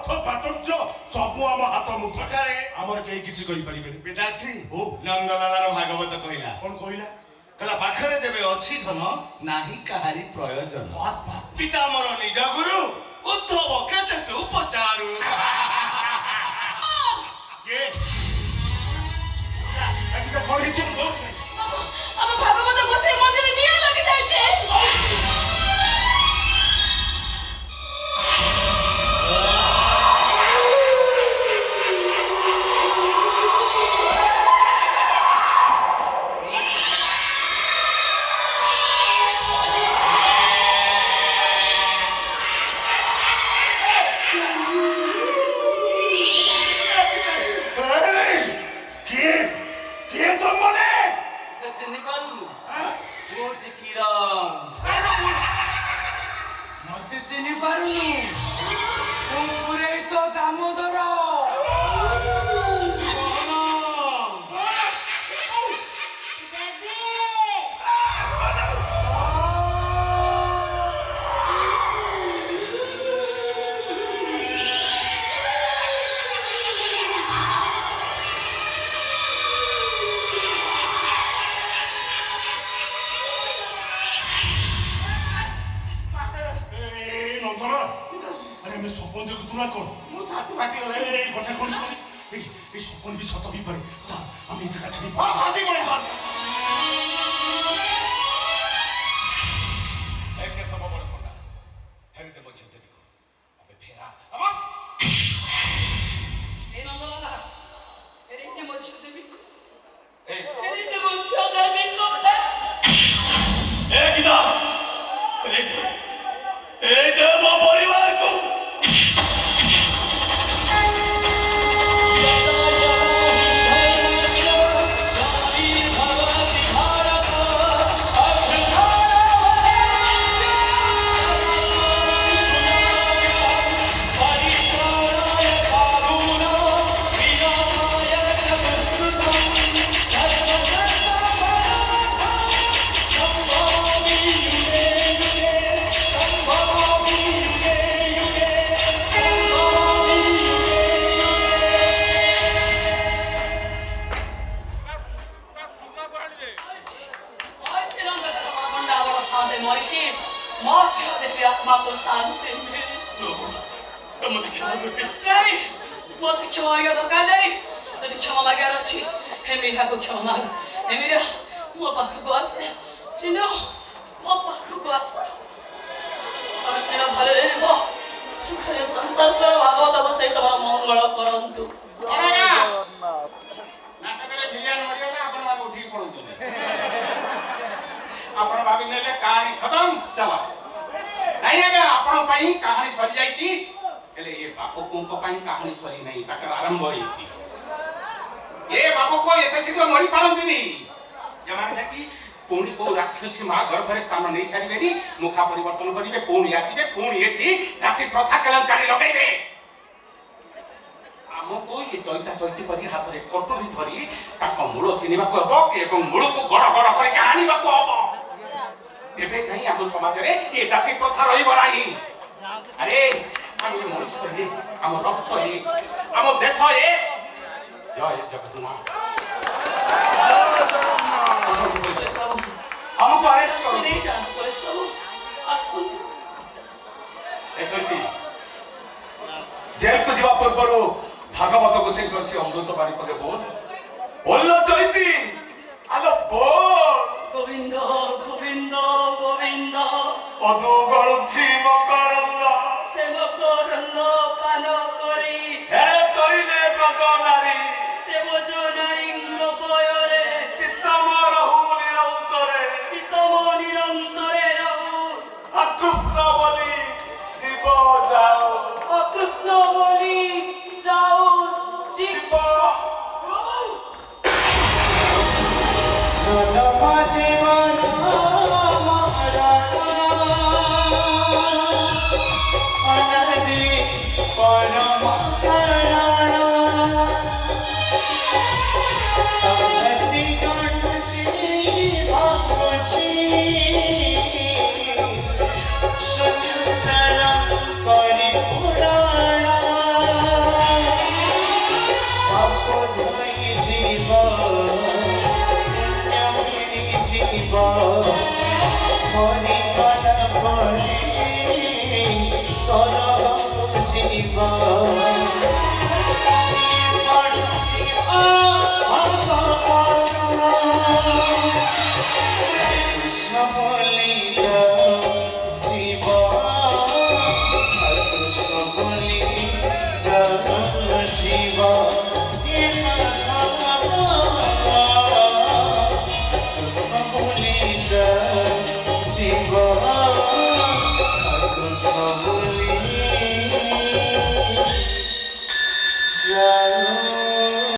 অর্থ প্রাচুর্য সবু আম হাত মুঠারে আমার কেই কিছু কই পারিবেনি। পিতাশ্রী নন্দলালার ভাগবত কহিলা কোন কহিলা? কলা পাখরে যেবে অছি ধন নাহি কাহারি প্রয়োজন। বাস বাস পিতা মোর নিজ গুরু উদ্ধব কেতে তু পচারু। এটা কোন কিছু আমার ভাগবত গোসাই মন্দিরে নিয়ে লাগে যাইছে। চিনি পারুনু মোর যে কিরণ মতে চিনি পারুনি পুরে তো দামোদর আরে আমি স্বপ্ন দেখি তুলা কর মো ছাতি ফাটি গলা এই কথা কোন করি এই স্বপ্ন বি সত হই পারে। চল আমি এই জায়গা ছেড়ে ফাঁসি পড়ে একে সব বড় কথা হেরিতে বলছি দেখো আবে ফেরা আমা এই নন্দলালা এরিতে বলছি দেবী এই এরিতে বলছি দেবী কোলা এ কিদা এই দে মো পরিবার কো आत्मा को शांति मिले। मत क्षमा करते नहीं, मत क्षमा या तो कर नहीं। तो क्षमा मांगे रची, हे मेरा को क्षमा मांग, हे मेरा वो पाखु को आसे, चिनो वो पाखु को आसा। और चिनो भले रहे हो, सुखरे संसार करो भागवत को सही तुम्हारा मंगल करंतु। नाटकरे धियान मरियो ना अपन माने उठी पड़ंतु आपण भाबी नेले कहानी खत्म चला नहीं आगे आपण पई कहानी सरी जाईची एले ये बापो को पई कहानी सरी नहीं तकर आरंभ होईची ये बापो को एते शीघ्र मरी पारंतुनी जमाने कि पुणी को राक्षसी मां गर्भरे स्थान नहीं सारिबेनी मुखा परिवर्तन करिवे पुणी आसीबे पुणी एठी जाति प्रथा कलंकारी लगाइबे आमको ये चैता चैती परी हाथ रे कटोरी धरी ताको मूल चिनिबा को हबो एवं मूल को गड़ गड़ करे कहानीबा को हबो तेबे जाई आम समाज रे ये जाति प्रथा रहिबो नाही अरे हम मनुष्य रे हम रक्त रे हम देश रे जय जगन्नाथ हमको अरे चलो नहीं जान पर सब आसुन ए चैती जेल को जीवा पूर्वरु भागवत को सिंह से अमृत बाणी पके बोल चैती आलो बोल गोविंद गोविंद गोविंद पदु गळुछि मकरंद से मकरंद पान करी हे करिले ब्रज नारी से बोझ नारी पयरे चित्त मोर हु निरंतरे चितम निरंतरे रहु कृष्ण बोली जीव जाओ कृष्ण बोली जाओ जीव Para জীবন সবলি জীবন সবলি